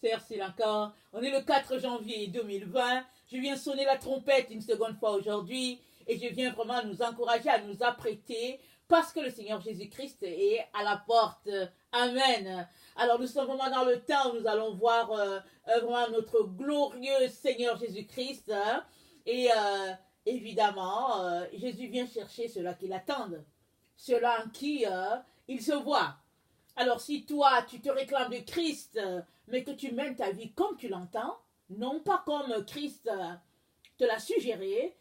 pasteur Silanka. On est le 4 janvier 2020. Je viens sonner la trompette une seconde fois aujourd'hui et je viens vraiment nous encourager à nous apprêter parce que le Seigneur Jésus-Christ est à la porte. Amen. Alors nous sommes vraiment dans le temps où nous allons voir vraiment notre glorieux Seigneur Jésus-Christ. Et évidemment, Jésus vient chercher ceux-là qui l'attendent, ceux-là en qui il se voit. Alors si toi, tu te réclames de Christ, mais que tu mènes ta vie comme tu l'entends, non pas comme Christ te l'a suggéré,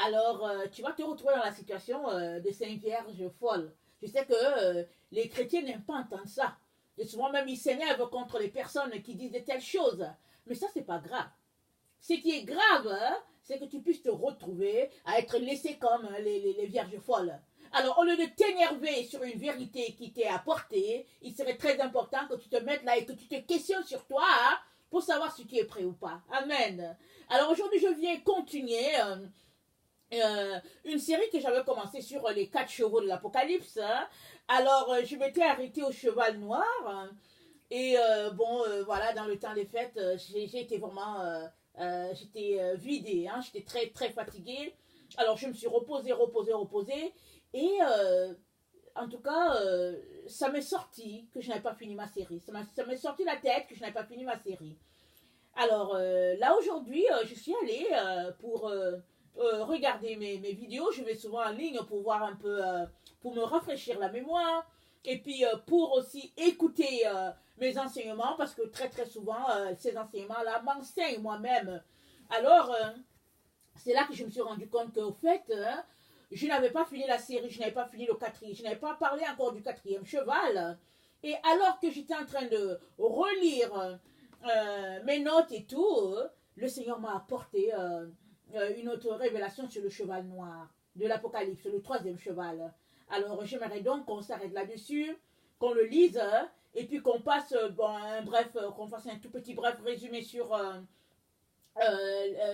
alors tu vas te retrouver dans la situation de Sainte Vierge folle. Je sais que les chrétiens n'aiment pas entendre ça. Et souvent même ils s'énervent contre les personnes qui disent de telles choses. Mais ça, c'est pas grave. Ce qui est grave, c'est que tu puisses te retrouver à être laissé comme les vierges folles. Alors, au lieu de t'énerver sur une vérité qui t'est apportée, il serait très important que tu te mettes là et que tu te questionnes sur toi pour savoir si tu es prêt ou pas. Amen. Alors, aujourd'hui, je viens continuer une série que j'avais commencé sur les 4 chevaux de l'Apocalypse. Alors, je m'étais arrêtée au cheval noir. Et voilà, dans le temps des fêtes, j'ai été vraiment... j'étais vidée, j'étais très, très fatiguée. Alors, je me suis reposée. Et en tout cas, ça m'est sorti que je n'avais pas fini ma série. Ça m'est sorti la tête que je n'avais pas fini ma série. Alors là, aujourd'hui, je suis allée pour regarder mes vidéos. Je vais souvent en ligne pour voir un peu, pour me rafraîchir la mémoire. Et puis pour aussi écouter mes enseignements, parce que très très souvent, ces enseignements-là m'enseignent moi-même. Alors, c'est là que je me suis rendu compte qu'au fait... je n'avais pas fini la série, je n'avais pas fini le quatrième, je n'avais pas parlé encore du 4e cheval. Et alors que j'étais en train de relire mes notes et tout, le Seigneur m'a apporté une autre révélation sur le cheval noir de l'Apocalypse, le 3e cheval. Alors j'aimerais donc qu'on s'arrête là-dessus, qu'on le lise, et puis qu'on passe, qu'on fasse un tout petit bref résumé sur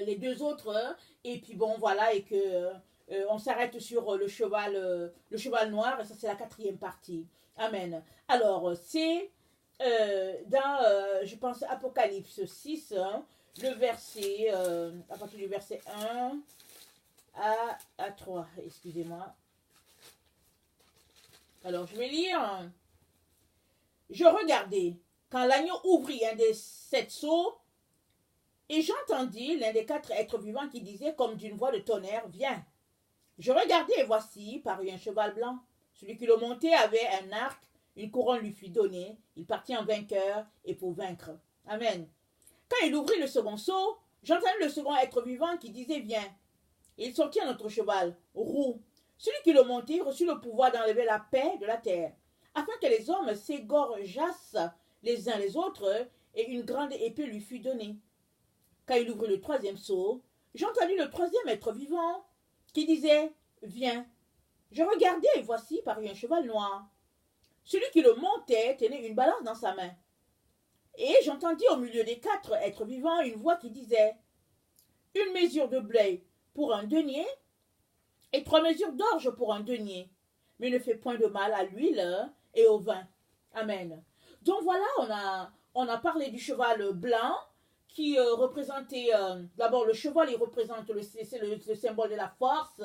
les deux autres, et puis bon voilà, et que... on s'arrête sur le cheval noir, et ça c'est la 4e partie. Amen. Alors, c'est dans, je pense, Apocalypse 6, le verset, à partir du verset 1 à 3, excusez-moi. Alors, je vais lire. Je regardais quand l'agneau ouvrit un des 7 sceaux, et j'entendis l'un des 4 êtres vivants qui disait comme d'une voix de tonnerre, « Viens !» Je regardai et voici parut un cheval blanc. Celui qui le montait avait un arc, une couronne lui fut donnée. Il partit en vainqueur et pour vaincre. Amen. Quand il ouvrit le second sceau, j'entendis le second être vivant qui disait « Viens !» Et il sortit un autre cheval, roux. Celui qui le montait reçut le pouvoir d'enlever la paix de la terre, afin que les hommes s'égorgeassent les uns les autres, et une grande épée lui fut donnée. Quand il ouvrit le 3e sceau, j'entendis le 3e être vivant qui disait « Viens !» Je regardai et voici parut un cheval noir. Celui qui le montait tenait une balance dans sa main. Et j'entendis au milieu des 4 êtres vivants une voix qui disait « Une mesure de blé pour un denier et 3 mesures d'orge pour un denier, mais ne fais point de mal à l'huile et au vin. » Amen. Donc voilà, on a parlé du cheval blanc, qui représentait, d'abord le cheval, il représente c'est le symbole de la force,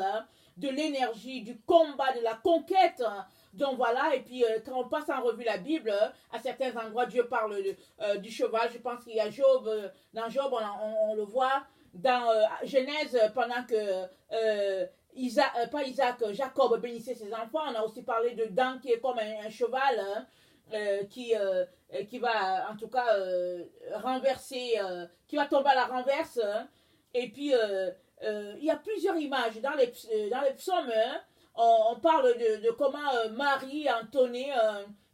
de l'énergie, du combat, de la conquête. Donc voilà, et puis quand on passe en revue la Bible, à certains endroits, Dieu parle du cheval. Je pense qu'il y a Job, dans Job, on le voit, dans Genèse, pendant que Jacob bénissait ses enfants, on a aussi parlé de Dan qui est comme un cheval, qui va en tout cas renverser, qui va tomber à la renverse. Et puis il y a plusieurs images dans les psaumes. On parle de comment Marie a entonné,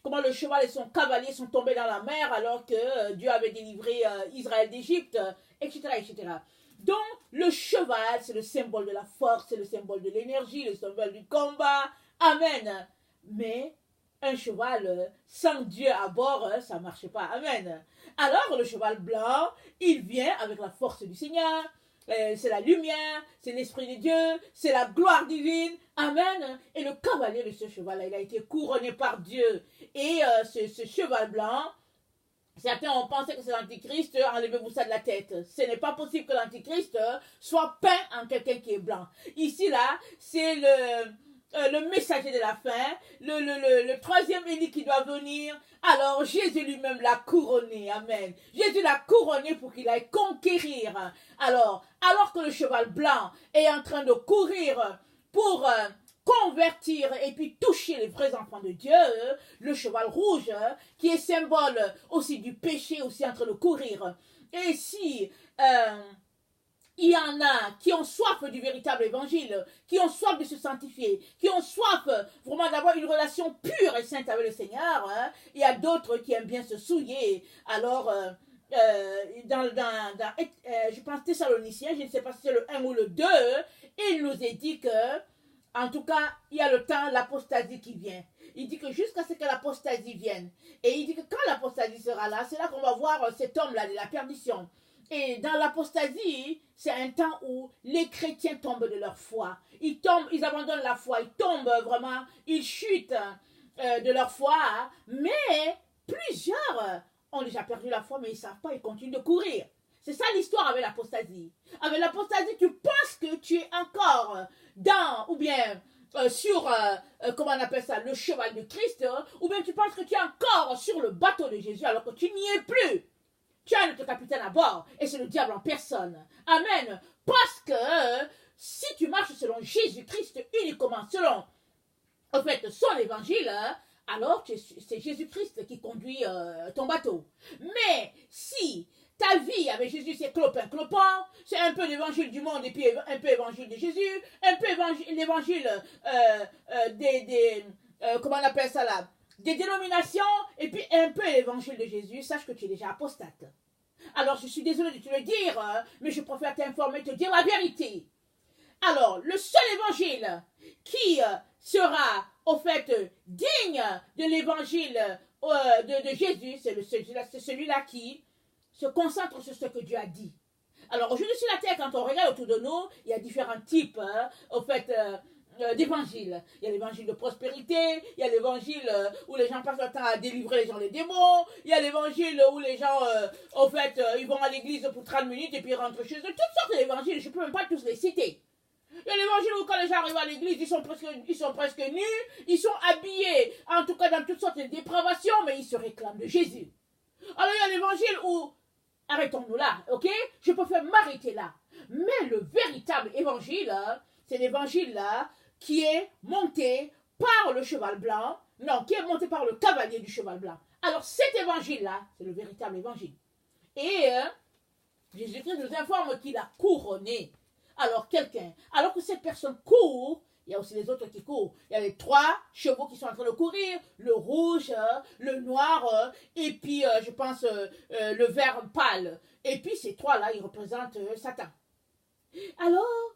comment le cheval et son cavalier sont tombés dans la mer alors que Dieu avait délivré Israël d'Égypte, etc., etc. Donc le cheval, c'est le symbole de la force, c'est le symbole de l'énergie, le symbole du combat. Amen. Mais un cheval sans Dieu à bord, ça ne marche pas. Amen. Alors le cheval blanc, il vient avec la force du Seigneur. C'est la lumière, c'est l'Esprit de Dieu, c'est la gloire divine. Amen. Et le cavalier de ce cheval-là, il a été couronné par Dieu. Et ce cheval blanc, Certains ont pensé que c'est l'antichrist, enlevez-vous ça de la tête. Ce n'est pas possible que l'antichrist soit peint en quelqu'un qui est blanc. Ici, là, c'est le messager de la fin, le troisième Élie qui doit venir. Alors, Jésus lui-même l'a couronné, amen. Jésus l'a couronné pour qu'il aille conquérir. Alors que le cheval blanc est en train de courir pour convertir et puis toucher les vrais enfants de Dieu, le cheval rouge, qui est symbole aussi du péché, aussi en train de courir. Et si il y en a qui ont soif du véritable évangile, qui ont soif de se sanctifier, qui ont soif vraiment d'avoir une relation pure et sainte avec le Seigneur, il y a d'autres qui aiment bien se souiller. Alors, je pense Thessaloniciens, je ne sais pas si c'est le 1 ou le 2, il nous est dit que en tout cas, il y a le temps, l'apostasie qui vient. Il dit que jusqu'à ce que l'apostasie vienne. Et il dit que quand l'apostasie sera là, c'est là qu'on va voir cet homme-là de la perdition. Et dans l'apostasie, c'est un temps où les chrétiens tombent de leur foi. Ils tombent, ils abandonnent la foi, ils tombent vraiment, ils chutent de leur foi. Mais plusieurs ont déjà perdu la foi, mais ils ne savent pas, ils continuent de courir. C'est ça l'histoire avec l'apostasie. Avec l'apostasie, tu penses que tu es encore dans, ou bien sur, comment on appelle ça, le cheval de Christ, ou bien tu penses que tu es encore sur le bateau de Jésus alors que tu n'y es plus. Tu as notre capitaine à bord et c'est le diable en personne. Amen. Parce que si tu marches selon Jésus-Christ uniquement, selon, en fait, son évangile, alors c'est Jésus-Christ qui conduit ton bateau. Mais si ta vie avec Jésus, c'est clopin, c'est un peu l'évangile du monde et puis un peu l'évangile de Jésus, un peu l'évangile comment on appelle ça là, des dénominations et puis un peu l'évangile de Jésus, sache que tu es déjà apostate. Alors, je suis désolée de te le dire, mais je préfère t'informer, te dire la vérité. Alors, le seul évangile qui sera, au fait, digne de l'évangile de Jésus, c'est celui-là qui se concentre sur ce que Dieu a dit. Alors, aujourd'hui sur la terre, quand on regarde autour de nous, il y a différents types, au fait, d'évangile. Il y a l'évangile de prospérité, il y a l'évangile où les gens passent leur temps à délivrer les gens des démons, il y a l'évangile où les gens, au fait, ils vont à l'église pour 30 minutes et puis ils rentrent chez eux. Toutes sortes d'évangiles, je ne peux même pas tous les citer. Il y a l'évangile où quand les gens arrivent à l'église, ils sont presque nus, ils sont habillés, en tout cas dans toutes sortes de dépravations, mais ils se réclament de Jésus. Alors il y a l'évangile où, arrêtons-nous là, ok? Je préfère m'arrêter là. Mais le véritable évangile, c'est l'évangile là, qui est monté par le cheval blanc, non, qui est monté par le cavalier du cheval blanc. Alors cet évangile-là, c'est le véritable évangile. Et Jésus-Christ nous informe qu'il a couronné. Alors alors que cette personne court, il y a aussi les autres qui courent. Il y a les 3 chevaux qui sont en train de courir, le rouge, le noir, et puis je pense le vert pâle. Et puis ces 3-là, ils représentent Satan. Alors,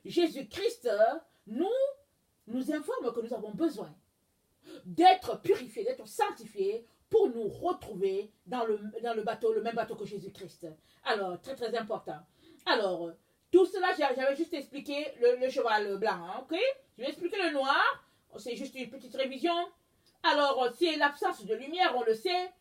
Jésus-Christ nous informe que nous avons besoin d'être purifiés, d'être sanctifiés pour nous retrouver dans le bateau, le même bateau que Jésus-Christ. Alors, très très important. Alors, tout cela, j'avais juste expliqué le cheval blanc, hein, ok? Je vais expliquer le noir, c'est juste une petite révision. Alors, c'est l'absence de lumière, on le sait.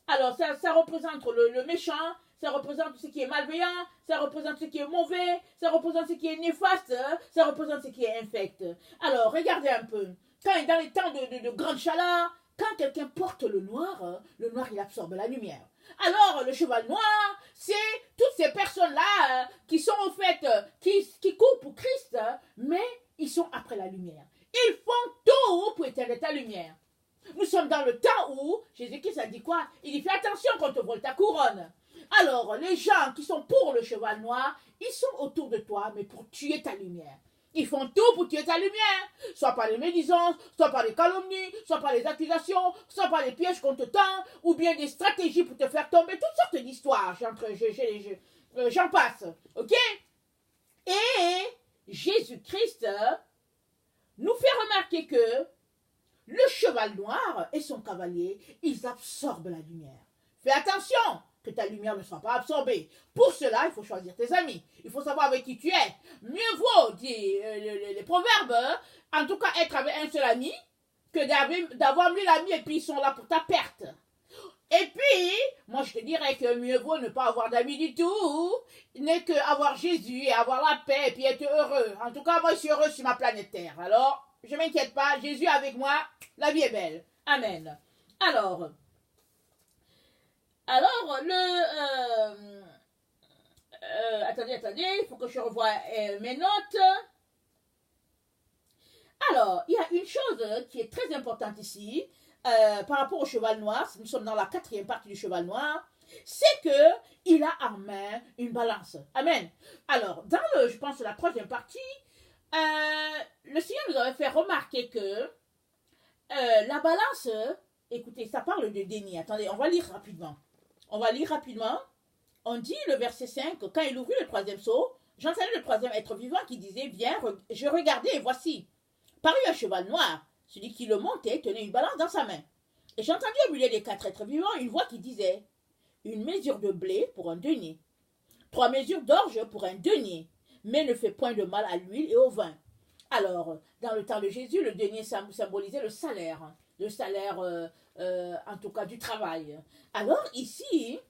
Alors, ça représente le méchant, ça représente ce qui est malveillant, ça représente ce qui est mauvais, ça représente ce qui est néfaste, ça représente ce qui est infect. Alors, regardez un peu. Quand dans les temps de grande chaleur, quand quelqu'un porte le noir, il absorbe la lumière. Alors, le cheval noir, c'est toutes ces personnes-là qui sont au fait, qui courent pour Christ, mais ils sont après la lumière. Ils font tout pour éteindre ta lumière. Nous sommes dans le temps où Jésus-Christ a dit quoi? Il dit, fais attention quand on te vole ta couronne. Alors, les gens qui sont pour le cheval noir, ils sont autour de toi, mais pour tuer ta lumière. Ils font tout pour tuer ta lumière, soit par les médisances, soit par les calomnies, soit par les accusations, soit par les pièges qu'on te tend, ou bien des stratégies pour te faire tomber, toutes sortes d'histoires, j'en passe, ok? Et Jésus-Christ nous fait remarquer que le cheval noir et son cavalier, ils absorbent la lumière. Fais attention que ta lumière ne soit pas absorbée. Pour cela, il faut choisir tes amis. Il faut savoir avec qui tu es. Mieux vaut, dit les proverbes, en tout cas être avec un seul ami, que d'avoir 1000 amis et puis ils sont là pour ta perte. Et puis, moi je te dirais que mieux vaut ne pas avoir d'amis du tout, n'est qu'avoir Jésus et avoir la paix et puis être heureux. En tout cas, moi je suis heureux sur ma planète Terre. Alors, je ne m'inquiète pas, Jésus avec moi, la vie est belle. Amen. Alors attendez, il faut que je revoie mes notes. Alors, il y a une chose qui est très importante ici, par rapport au cheval noir, nous sommes dans la 4e partie du cheval noir, c'est qu'il a en main une balance. Amen. Alors, je pense, la 3e partie, le Seigneur nous avait fait remarquer que la balance, écoutez, ça parle de déni. Attendez, on va lire rapidement. On dit le verset 5, quand il ouvrit le 3e sceau, j'entendais le 3e être vivant qui disait, viens, je regardais et voici. Parut un cheval noir. Celui qui le montait tenait une balance dans sa main. Et j'entendis au milieu des 4 êtres vivants une voix qui disait, une mesure de blé pour un denier, 3 mesures d'orge pour un denier, mais ne fait point de mal à l'huile et au vin. Alors, dans le temps de Jésus, le denier symbolisait le salaire, en tout cas du travail. Alors ici,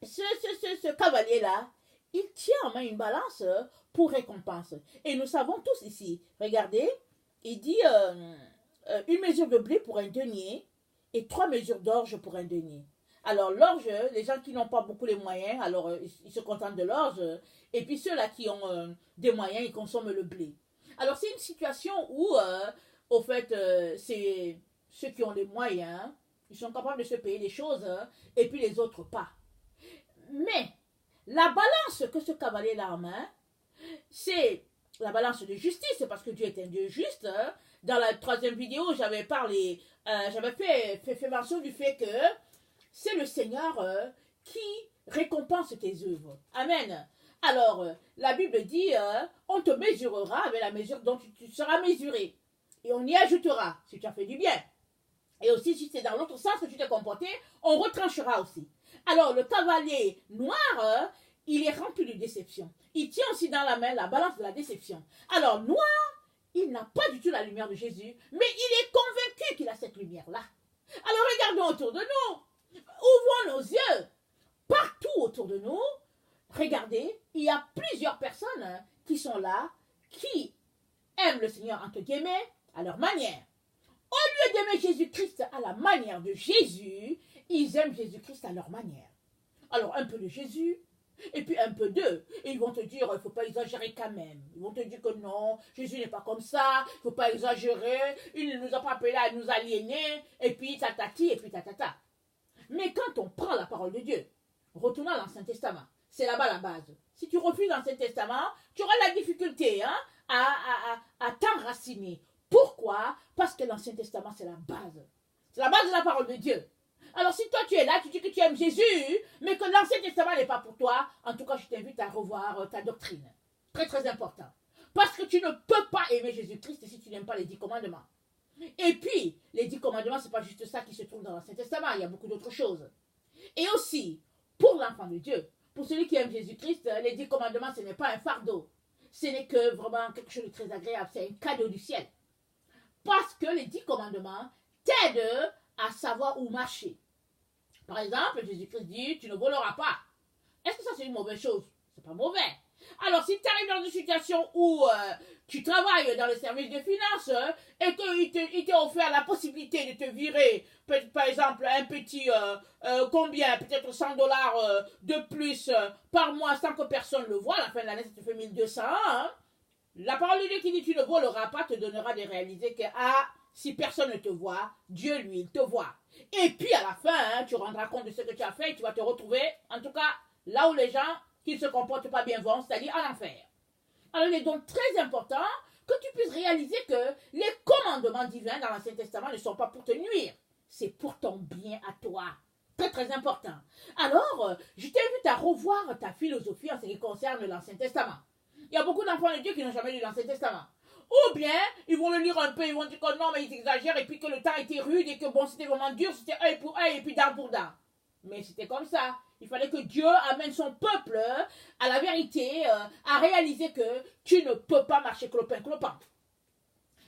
ce cavalier-là, il tient en main une balance pour récompense. Et nous savons tous ici, regardez, il dit une mesure de blé pour un denier et 3 mesures d'orge pour un denier. Alors l'orge, les gens qui n'ont pas beaucoup les moyens, alors ils se contentent de l'orge. Et puis ceux-là qui ont des moyens, ils consomment le blé. Alors c'est une situation où, au fait, c'est ceux qui ont les moyens, ils sont capables de se payer les choses, et puis les autres pas. Mais la balance que ce cavalier a en main, c'est la balance de justice, parce que Dieu est un Dieu juste. Dans la 3e vidéo, j'avais parlé, j'avais fait mention du fait que c'est le Seigneur qui récompense tes œuvres. Amen. Alors, la Bible dit, on te mesurera avec la mesure dont tu seras mesuré. Et on y ajoutera, si tu as fait du bien. Et aussi, si c'est dans l'autre sens que tu t'es comporté, on retranchera aussi. Alors, le cavalier noir, il est rempli de déception. Il tient aussi dans la main la balance de la déception. Alors, noir, il n'a pas du tout la lumière de Jésus, mais il est convaincu qu'il a cette lumière-là. Alors, regardons autour de nous. Ouvrons nos yeux. Partout autour de nous, regardez, il y a plusieurs personnes qui sont là, qui aiment le Seigneur, entre guillemets, à leur manière. Au lieu d'aimer Jésus-Christ à la manière de Jésus, ils aiment Jésus-Christ à leur manière. Alors, un peu de Jésus, et puis un peu d'eux. Et ils vont te dire, il ne faut pas exagérer quand même. Ils vont te dire que non, Jésus n'est pas comme ça, il ne faut pas exagérer, il ne nous a pas appelés à nous aliéner, et puis tatati, et puis tatata. Mais quand on prend la parole de Dieu, retournons à l'Ancien Testament, c'est là-bas la base. Si tu refuses l'Ancien Testament, tu auras la difficulté à t'enraciner. Pourquoi? Parce que l'Ancien Testament, c'est la base. C'est la base de la parole de Dieu. Alors si toi tu es là, tu dis que tu aimes Jésus, mais que l'Ancien Testament n'est pas pour toi, en tout cas je t'invite à revoir ta doctrine. Très très important. Parce que tu ne peux pas aimer Jésus-Christ si tu n'aimes pas les 10 commandements. Et puis, les 10 commandements, ce n'est pas juste ça qui se trouve dans l'Ancien Testament, il y a beaucoup d'autres choses. Et aussi, pour l'enfant de Dieu, pour celui qui aime Jésus-Christ, les 10 commandements, ce n'est pas un fardeau. Ce n'est que vraiment quelque chose de très agréable, c'est un cadeau du ciel. Parce que les 10 commandements t'aident à savoir où marcher. Par exemple, Jésus-Christ dit, tu ne voleras pas. Est-ce que ça c'est une mauvaise chose? C'est pas mauvais. Alors, si tu arrives dans une situation où tu travailles dans le service de finances et qu'il t'est offert la possibilité de te virer, par exemple, un petit, combien, peut-être 100 dollars de plus par mois sans que personne le voie, à la fin de l'année, ça te fait 1200, hein? La parole de Dieu qui dit tu ne voleras pas te donnera de réaliser que, si personne ne te voit, Dieu, lui, il te voit. Et puis, à la fin, tu rendras compte de ce que tu as fait et tu vas te retrouver, en tout cas, là où les gens qui ne se comportent pas bien vont, c'est-à-dire en enfer. Alors, il est donc très important que tu puisses réaliser que les commandements divins dans l'Ancien Testament ne sont pas pour te nuire. C'est pour ton bien à toi. Très, très important. Alors, je t'invite à revoir ta philosophie en ce qui concerne l'Ancien Testament. Il y a beaucoup d'enfants de Dieu qui n'ont jamais lu l'Ancien Testament. Ou bien, ils vont le lire un peu, ils vont dire que non, mais ils exagèrent, et puis que le temps était rude, et que bon, c'était vraiment dur, c'était œil pour œil, et puis dent pour dent. Mais c'était comme ça. Il fallait que Dieu amène son peuple à la vérité, à réaliser que tu ne peux pas marcher clopin-clopin.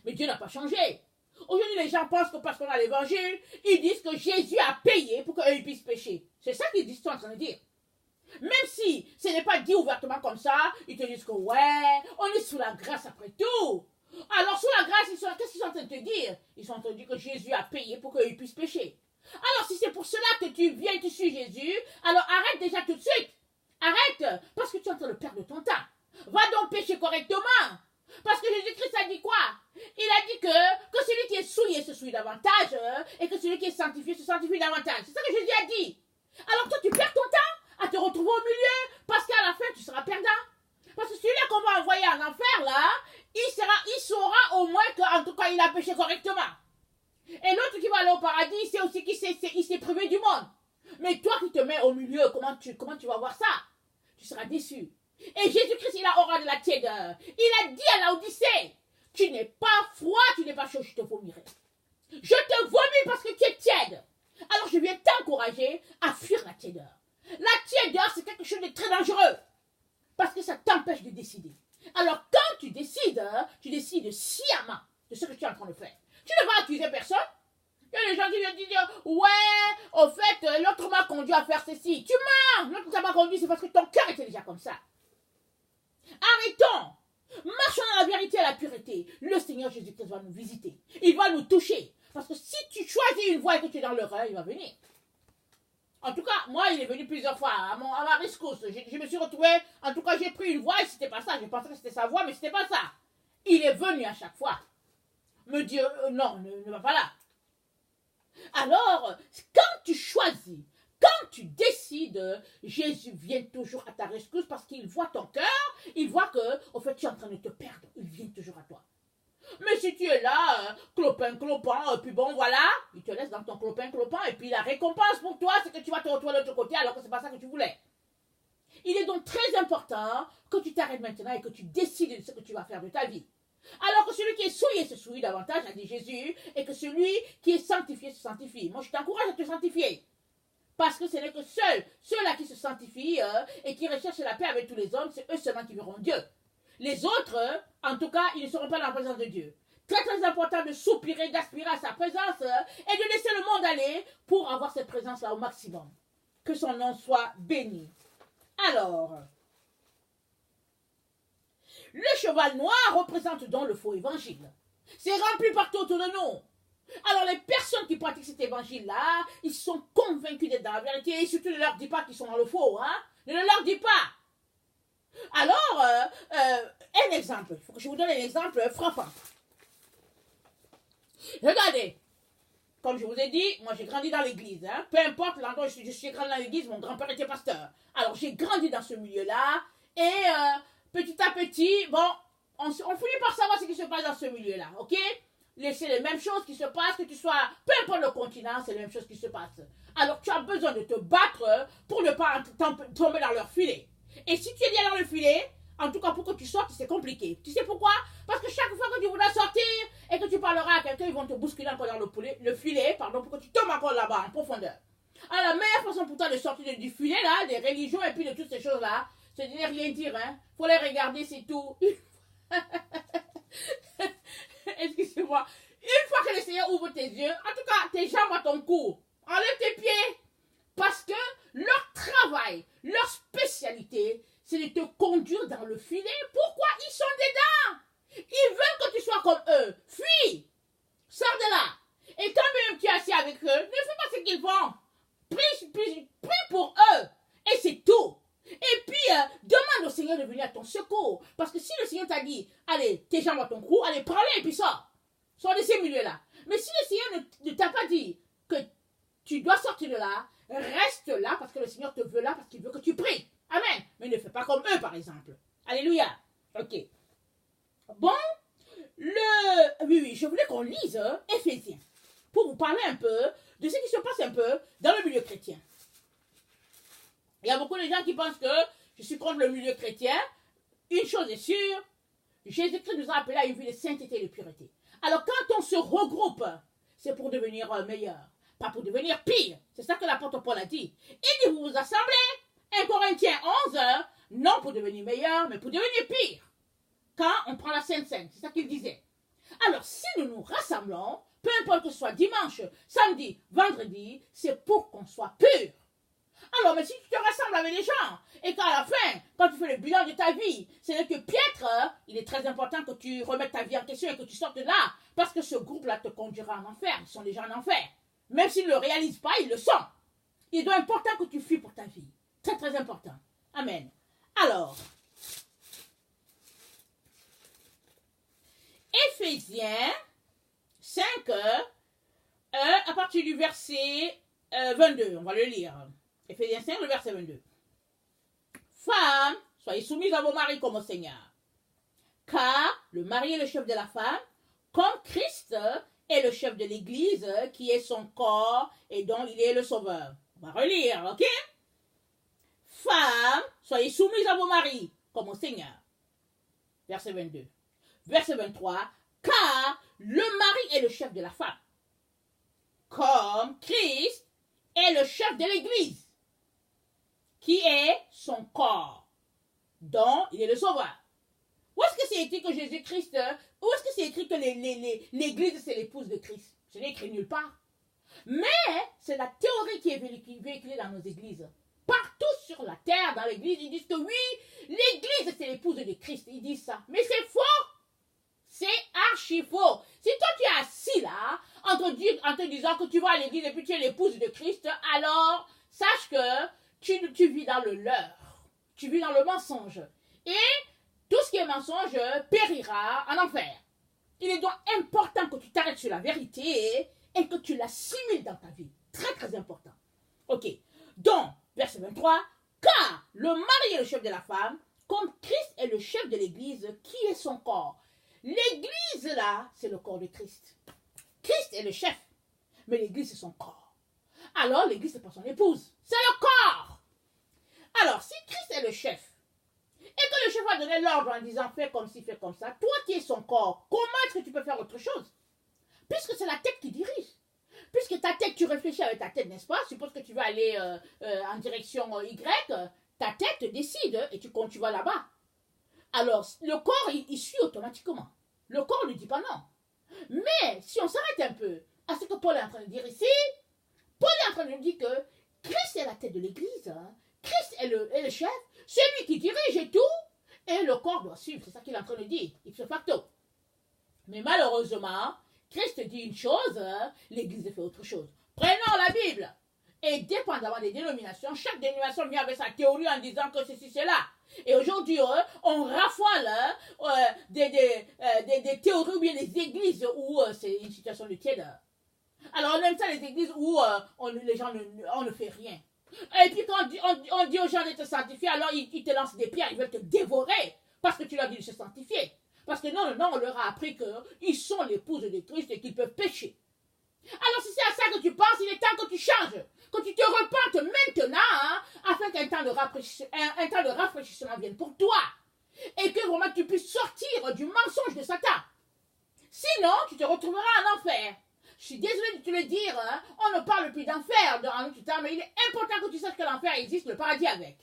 Mais Dieu n'a pas changé. Aujourd'hui, les gens pensent que parce qu'on a l'évangile, ils disent que Jésus a payé pour qu'eux puissent pécher. C'est ça qu'ils sont en train de dire. Même si ce n'est pas dit ouvertement comme ça, ils te disent que ouais, on est sous la grâce après tout. Alors sous la grâce, qu'est-ce qu'ils sont en train de te dire? Ils sont en train de dire que Jésus a payé pour qu'ils puissent pécher. Alors si c'est pour cela que tu viens et tu suis Jésus, alors arrête déjà tout de suite. Arrête, parce que tu es en train de perdre ton temps. Va donc pécher correctement. Parce que Jésus-Christ a dit quoi? Il a dit que celui qui est souillé se souille davantage et que celui qui est sanctifié se sanctifie davantage. C'est ça que Jésus a dit. Alors toi tu perds ton temps à te retrouver au milieu parce qu'à la fin tu seras perdant. Parce que celui-là qu'on va envoyer en enfer là, il saura au moins qu'en tout cas il a péché correctement. Et l'autre qui va aller au paradis, c'est aussi qu'il s'est privé du monde. Mais toi qui te mets au milieu, comment tu vas voir ça? Tu seras déçu. Et Jésus-Christ, il aura de la tiédeur. Il a dit à Laodicée, tu n'es pas froid, tu n'es pas chaud, je te vomirai. Je te vomis parce que tu es tiède. Alors je viens t'encourager à fuir la tiédeur. La tiédeur, c'est quelque chose de très dangereux. Parce que ça t'empêche de décider. Alors quand tu décides sciemment de ce que tu es en train de faire. Tu ne vas accuser personne. Il y a des gens qui viennent dire, ouais, au fait, l'autre m'a conduit à faire ceci. Tu mens. L'autre m'a conduit, c'est parce que ton cœur était déjà comme ça. Arrêtons. Marchons dans la vérité et la pureté. Le Seigneur Jésus-Christ va nous visiter. Il va nous toucher. Parce que si tu choisis une voie et que tu es dans l'erreur, il va venir. En tout cas, moi, il est venu plusieurs fois à ma rescousse. Je me suis retrouvé, en tout cas, j'ai pris une voie et c'était pas ça. Je pensais que c'était sa voie, mais c'était pas ça. Il est venu à chaque fois me dire, non, ne va pas là. Alors, quand tu choisis, quand tu décides, Jésus vient toujours à ta rescousse parce qu'il voit ton cœur, il voit que, au fait, tu es en train de te perdre. Il vient toujours à toi. Mais si tu es là, clopin, clopin, puis bon, voilà, il te laisse dans ton clopin, clopin, et puis la récompense pour toi, c'est que tu vas te retrouver de l'autre côté alors que c'est pas ça que tu voulais. Il est donc très important que tu t'arrêtes maintenant et que tu décides de ce que tu vas faire de ta vie. Alors que celui qui est souillé se souille davantage, a dit Jésus, et que celui qui est sanctifié se sanctifie. Moi, je t'encourage à te sanctifier. Parce que ce n'est que ceux-là qui se sanctifient et qui recherchent la paix avec tous les hommes, c'est eux seulement qui verront Dieu. Les autres, en tout cas, ils ne seront pas dans la présence de Dieu. Très très important de soupirer, d'aspirer à sa présence et de laisser le monde aller pour avoir cette présence-là au maximum. Que son nom soit béni. Alors, le cheval noir représente donc le faux évangile. C'est rempli partout autour de nous. Alors les personnes qui pratiquent cet évangile-là, ils sont convaincus d'être dans la vérité et surtout ne leur dis pas qu'ils sont dans le faux. Hein? Ne leur dis pas. Alors, un exemple. Il faut que je vous donne un exemple frappant. Regardez. Comme je vous ai dit, moi j'ai grandi dans l'église. Hein? Peu importe l'endroit où je suis grandi dans l'église, mon grand-père était pasteur. Alors j'ai grandi dans ce milieu-là et petit à petit, bon, on finit par savoir ce qui se passe dans ce milieu-là, ok? C'est les mêmes choses qui se passent, que tu sois, peu importe le continent, c'est les mêmes choses qui se passent. Alors tu as besoin de te battre pour ne pas tomber dans leur filet. Et si tu es bien dans le filet, en tout cas pour que tu sortes, c'est compliqué. Tu sais pourquoi? Parce que chaque fois que tu voudras sortir et que tu parleras à quelqu'un, ils vont te bousculer encore dans le filet, pour que tu tombes encore là-bas, en profondeur. Alors la meilleure façon pour toi de sortir du filet, là, des religions et puis de toutes ces choses-là, c'est de ne rien dire, hein. Faut les regarder, c'est tout. Excusez-moi. Une fois que le Seigneur ouvre tes yeux, en tout cas tes jambes à ton cou, enlève tes pieds. Parce que leur travail, leur spécialité, c'est de te conduire dans le filet. Pourquoi ils sont dedans? Ils veulent que tu sois comme eux. Fuis. Sors de là. Et quand même tu es assis avec eux, ne fais pas ce qu'ils font. Prie pour eux. Et c'est tout. Et puis, demande au Seigneur de venir à ton secours. Parce que si le Seigneur t'a dit, allez, tes jambes à ton cou, allez, prends-les et puis sors. Sors de ces milieux-là. Mais si le Seigneur ne t'a pas dit que tu dois sortir de là, reste là parce que le Seigneur te veut là, parce qu'il veut que tu pries. Amen. Mais ne fais pas comme eux, par exemple. Alléluia. Ok. Bon, oui, je voulais qu'on lise Éphésiens pour vous parler un peu de ce qui se passe un peu dans le milieu chrétien. Il y a beaucoup de gens qui pensent que je suis contre le milieu chrétien. Une chose est sûre, Jésus-Christ nous a appelés à une vie de sainteté et de pureté. Alors quand on se regroupe, c'est pour devenir meilleur, pas pour devenir pire. C'est ça que l'apôtre Paul a dit. Il dit, vous vous assemblez, 1 Corinthiens 11, non pour devenir meilleur, mais pour devenir pire. Quand on prend la Sainte Seine, c'est ça qu'il disait. Alors si nous nous rassemblons, peu importe que ce soit dimanche, samedi, vendredi, c'est pour qu'on soit pur. Alors, mais si tu te rassembles avec les gens et qu'à la fin, quand tu fais le bilan de ta vie, ce n'est que piètre, il est très important que tu remettes ta vie en question et que tu sortes de là. Parce que ce groupe-là te conduira en enfer. Ils sont déjà en enfer. Même s'ils ne le réalisent pas, ils le sont. Il est important que tu fuis pour ta vie. Très, très important. Amen. Alors, Éphésiens 5, à partir du verset 22, on va le lire. Éphésiens 5, le verset 22. Femmes, soyez soumises à vos maris comme au Seigneur. Car le mari est le chef de la femme, comme Christ est le chef de l'Église, qui est son corps et dont il est le sauveur. On va relire, ok? Femmes, soyez soumises à vos maris comme au Seigneur. Verset 22. Verset 23. Car le mari est le chef de la femme, comme Christ est le chef de l'Église, qui est son corps, dont il est le sauveur. Où est-ce que c'est écrit que Jésus-Christ, où est-ce que c'est écrit que l'Église c'est l'épouse de Christ? Je n'ai écrit nulle part. Mais c'est la théorie qui est véhiculée dans nos églises. Partout sur la terre, dans l'église, ils disent que oui, l'église c'est l'épouse de Christ. Ils disent ça. Mais c'est faux. C'est archi faux. Si toi tu es assis là, en te disant que tu vas à l'église et puis tu es l'épouse de Christ, alors sache que tu vis dans le leurre. Tu vis dans le mensonge. Et tout ce qui est mensonge périra en enfer. Il est donc important que tu t'arrêtes sur la vérité et que tu l'assimiles dans ta vie. Très, très important. Ok. Donc, verset 23. Car le mari est le chef de la femme, comme Christ est le chef de l'Église, qui est son corps. L'Église, là, c'est le corps de Christ. Christ est le chef, mais l'Église, c'est son corps. Alors, l'Église, c'est pas son épouse. C'est le corps. Alors, si Christ est le chef, et que le chef a donné l'ordre en disant fais comme ci, fais comme ça, toi qui es son corps, comment est-ce que tu peux faire autre chose? Puisque c'est la tête qui dirige. Puisque ta tête, tu réfléchis avec ta tête, n'est-ce pas? Suppose que tu vas aller en direction Y, ta tête décide et tu vas là-bas. Alors, le corps, il suit automatiquement. Le corps ne dit pas non. Mais, si on s'arrête un peu à ce que Paul est en train de dire ici, Paul est en train de nous dire que Christ est la tête de l'Église. Hein? Christ est le chef. C'est lui qui dirige et tout. Et le corps doit suivre. C'est ça qu'il est en train de dire. Ipso facto. Mais malheureusement, Christ dit une chose, hein, l'Église fait autre chose. Prenons la Bible. Et dépendamment des dénominations, chaque dénomination vient avec sa théorie en disant que ceci, c'est là. Et aujourd'hui, on raffole des théories ou bien des églises où c'est une situation de tiède. Alors on aime ça les églises où les gens on ne fait rien. Et puis quand on dit aux gens de te sanctifier, alors ils te lancent des pierres, ils veulent te dévorer parce que tu leur dis de se sanctifier. Parce que non, on leur a appris qu'ils sont l'épouse de Christ et qu'ils peuvent pécher. Alors si c'est à ça que tu penses, il est temps que tu changes, que tu te repentes maintenant, hein, afin qu'un temps de rafraîchissement vienne pour toi. Et que vraiment tu puisses sortir du mensonge de Satan. Sinon, tu te retrouveras en enfer. Je suis désolée de te le dire, hein, on ne parle plus d'enfer dans notre temps, mais il est important que tu saches que l'enfer existe, le paradis avec.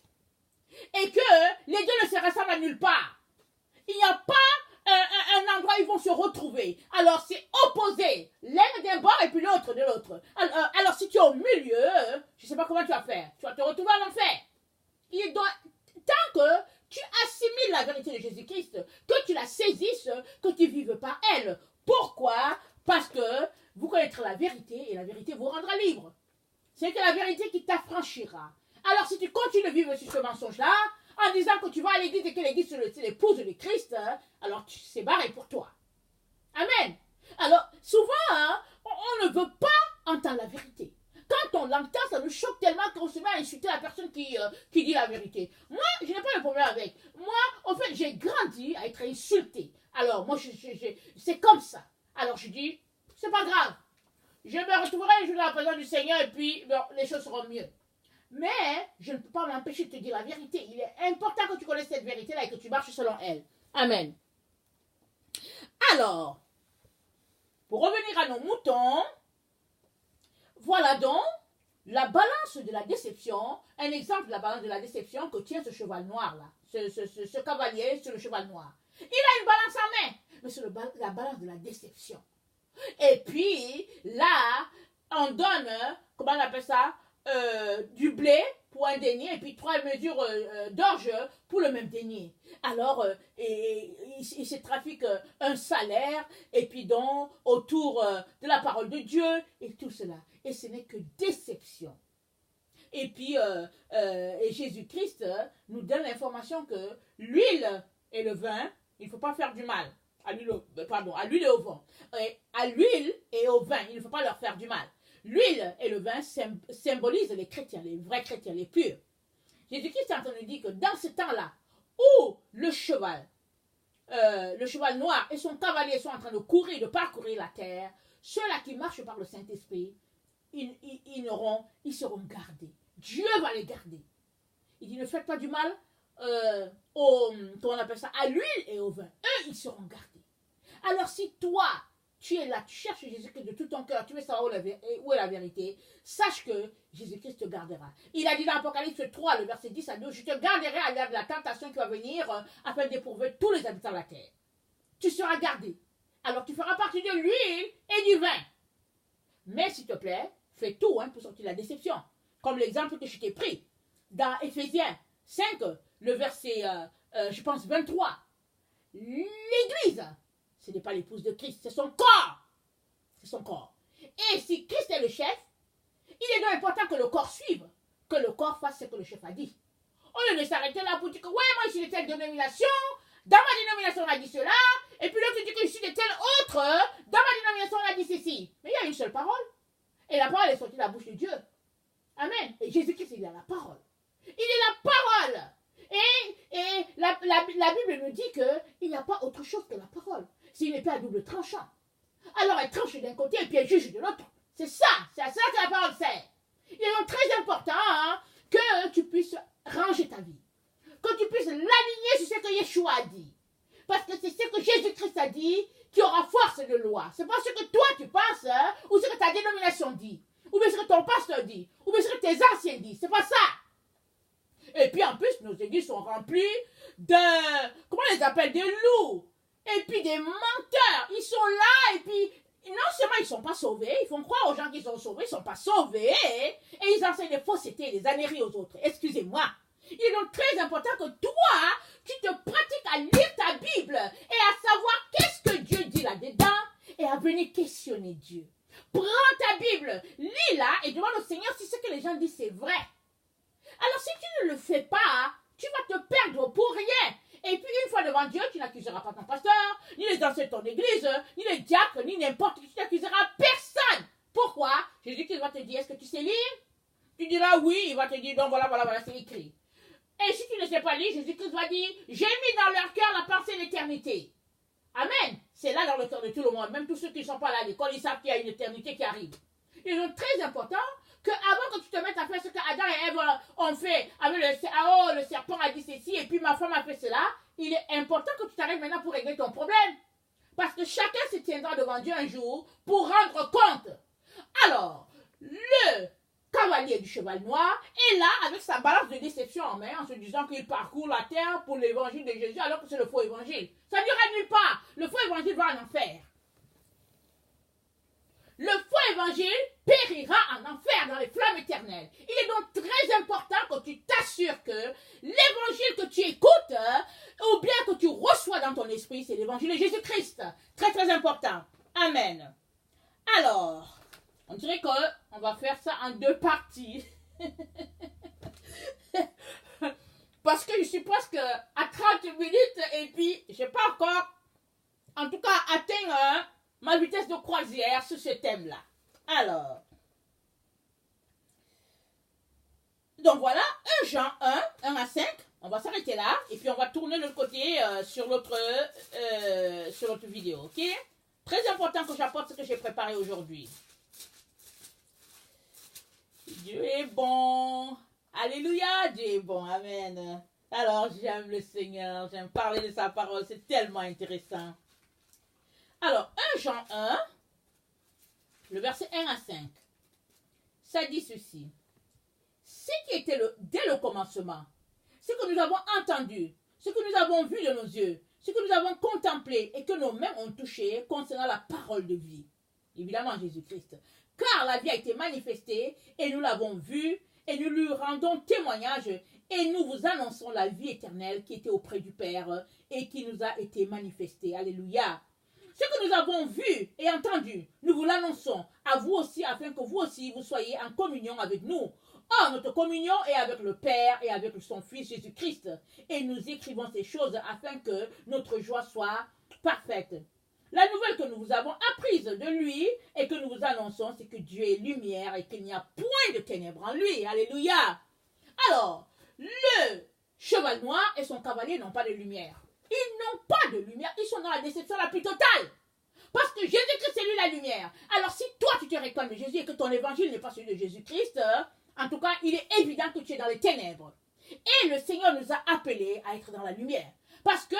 Et que les deux ne se ressemblent à nulle part. Il n'y a pas un endroit où ils vont se retrouver. Alors c'est opposé. L'un d'un bord et puis l'autre de l'autre. Alors si tu es au milieu, je ne sais pas comment tu vas faire. Tu vas te retrouver en enfer. Tant que tu assimiles la vérité de Jésus-Christ, que tu la saisisses, que tu vives par elle. Pourquoi? Parce que vous connaîtrez la vérité et la vérité vous rendra libre. C'est que la vérité qui t'affranchira. Alors si tu continues de vivre sur ce mensonge-là, en disant que tu vas à l'église et que l'église c'est l'épouse de Christ, hein, alors c'est barré pour toi. Amen. Alors souvent, hein, on ne veut pas entendre la vérité. Quand on l'entend, ça nous choque tellement qu'on se met à insulter la personne qui dit la vérité. Moi, je n'ai pas de problème avec. Moi, en fait, j'ai grandi à être insulté. Alors, moi, c'est comme ça. Alors, je dis, c'est pas grave. Je me retrouverai un jour dans la présence du Seigneur et puis bon, les choses seront mieux. Mais je ne peux pas m'empêcher de te dire la vérité. Il est important que tu connaisses cette vérité-là et que tu marches selon elle. Amen. Alors, pour revenir à nos moutons, voilà donc la balance de la déception, un exemple de la balance de la déception que tient ce cheval noir-là, ce cavalier sur le cheval noir. Il a une balance en main, mais c'est la balance de la déception. Et puis, là, on donne, comment on appelle ça, du blé pour un denier et puis 3 mesures d'orge pour le même denier. Alors, il se trafique un salaire et puis donc autour de la parole de Dieu et tout cela. Et ce n'est que déception. Et puis, et Jésus-Christ nous donne l'information que l'huile et le vin, il ne faut pas faire du mal. À l'huile et au vin. À l'huile et au vin, il ne faut pas leur faire du mal. L'huile et le vin symbolisent les chrétiens, les vrais chrétiens, les purs. Jésus-Christ est en train de nous dire que dans ce temps-là, où le cheval noir et son cavalier sont en train de courir, de parcourir la terre, ceux-là qui marchent par le Saint-Esprit, ils seront gardés. Dieu va les garder. Il dit, ne faites pas du mal comment on appelle ça, à l'huile et au vin. Eux, ils seront gardés. Alors si toi, tu es là, tu cherches Jésus-Christ de tout ton cœur, tu veux savoir où est la vérité, sache que Jésus-Christ te gardera. Il a dit dans Apocalypse 3, le verset 10 à 12, je te garderai à l'heure de la tentation qui va venir afin d'éprouver tous les habitants de la terre. Tu seras gardé. Alors tu feras partie de l'huile et du vin. Mais s'il te plaît, fais tout pour sortir de la déception. Comme l'exemple que je t'ai pris dans Éphésiens 5, le verset, je pense, 23. L'Église, ce n'est pas l'épouse de Christ, c'est son corps. C'est son corps. Et si Christ est le chef, il est donc important que le corps suive, que le corps fasse ce que le chef a dit. Au lieu de s'arrêter là pour dire que, ouais, moi je suis de telle dénomination, dans ma dénomination on a dit cela, et puis l'autre dit que je suis de telle autre, dans ma dénomination on a dit ceci. Mais il y a une seule parole. Et la parole est sortie de la bouche de Dieu. Amen. Et Jésus-Christ, il a la parole. Il est la parole. Et la Bible nous dit qu'il n'y a pas autre chose que la parole. C'est une épée à double tranchant. Alors elle tranche d'un côté et puis elle juge de l'autre. C'est ça. C'est à ça que la parole sert. Il est donc très important que tu puisses ranger ta vie. Que tu puisses l'aligner sur ce que Yeshua a dit. Parce que c'est ce que Jésus-Christ a dit qui aura force de loi. C'est pas ce que toi tu penses ou ce que ta dénomination dit. Ou bien ce que ton pasteur dit. Ou bien ce que tes anciens disent. C'est pas ça. Et puis en plus, nos églises sont remplies de, comment on les appelle, des loups. Et puis des menteurs. Ils sont là et puis, non seulement ils ne sont pas sauvés, ils font croire aux gens qu'ils sont sauvés, ils ne sont pas sauvés. Et ils enseignent des faussetés, des âneries aux autres. Excusez-moi. Il est donc très important que toi, tu te pratiques à lire ta Bible et à savoir qu'est-ce que Dieu dit là-dedans et à venir questionner Dieu. Prends ta Bible, lis-la et demande au Seigneur si ce que les gens disent c'est vrai. Alors si tu ne le fais pas, tu vas te perdre pour rien. Et puis une fois devant Dieu, tu n'accuseras pas ton pasteur, ni les anciens de ton église, ni les diacres, ni n'importe qui, tu n'accuseras personne. Pourquoi? Jésus-Christ va te dire, est-ce que tu sais lire? Tu diras oui, il va te dire, donc voilà, c'est écrit. Et si tu ne sais pas lire, Jésus-Christ va dire, j'ai mis dans leur cœur la pensée de l'éternité. Amen. C'est là dans le cœur de tout le monde. Même tous ceux qui ne sont pas là à l'école, ils savent qu'il y a une éternité qui arrive. Il est donc très important qu'avant que tu te mettes à faire ce que Adam et Ève ont fait, avec le serpent a dit ceci, et puis ma femme a fait cela, il est important que tu t'arrêtes maintenant pour régler ton problème. Parce que chacun se tiendra devant Dieu un jour pour rendre compte. Alors, le cavalier du cheval noir est là avec sa balance de déception en main en se disant qu'il parcourt la terre pour l'évangile de Jésus alors que c'est le faux évangile. Ça n'ira nulle part. Le faux évangile va en enfer. Le faux évangile périra en enfer dans les flammes éternelles. Il est donc très important que tu t'assures que l'évangile que tu écoutes ou bien que tu reçois dans ton esprit, c'est l'évangile de Jésus-Christ. Très très important. Amen. Alors, on dirait qu'on va faire ça en 2 parties. Parce que je suis presque à 30 minutes et puis je n'ai pas encore, en tout cas, atteint ma vitesse de croisière sur ce thème-là. Alors, donc voilà, 1 Jean 1 à 5, on va s'arrêter là, et puis on va tourner de l'autre côté sur l'autre vidéo, ok? Très important que j'apporte ce que j'ai préparé aujourd'hui. Dieu est bon. Alléluia, Dieu est bon, amen. Alors, j'aime le Seigneur, j'aime parler de sa parole, c'est tellement intéressant. Alors, 1 Jean 1, le verset 1 à 5, ça dit ceci. Ce qui était dès le commencement, ce que nous avons entendu, ce que nous avons vu de nos yeux, ce que nous avons contemplé et que nos mains ont touché concernant la parole de vie. évidemment Jésus-Christ. Car la vie a été manifestée et nous l'avons vue et nous lui rendons témoignage et nous vous annonçons la vie éternelle qui était auprès du Père et qui nous a été manifestée. Alléluia. Ce que nous avons vu et entendu, nous vous l'annonçons à vous aussi afin que vous aussi vous soyez en communion avec nous. Or, notre communion est avec le Père et avec son Fils Jésus-Christ. Et nous écrivons ces choses afin que notre joie soit parfaite. La nouvelle que nous vous avons apprise de lui et que nous vous annonçons, c'est que Dieu est lumière et qu'il n'y a point de ténèbres en lui. Alléluia. Alors, le cheval noir et son cavalier n'ont pas de lumière. Ils n'ont pas de lumière. Ils sont dans la déception la plus totale. Parce que Jésus-Christ, c'est lui la lumière. Alors, si toi, tu te réclames de Jésus et que ton évangile n'est pas celui de Jésus-Christ, en tout cas, il est évident que tu es dans les ténèbres. Et le Seigneur nous a appelés à être dans la lumière. Parce que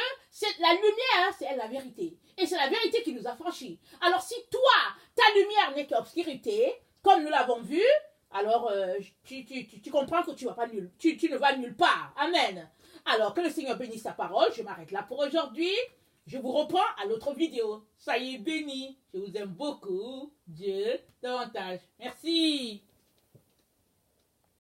la lumière, c'est la vérité. Et c'est la vérité qui nous a franchis. Alors, si toi, ta lumière n'est qu'obscurité, comme nous l'avons vu, alors tu comprends que tu ne vas nulle part. Amen. Alors, que le Seigneur bénisse sa parole. Je m'arrête là pour aujourd'hui. Je vous reprends à l'autre vidéo. Soyez bénis. Je vous aime beaucoup. Dieu davantage. Merci.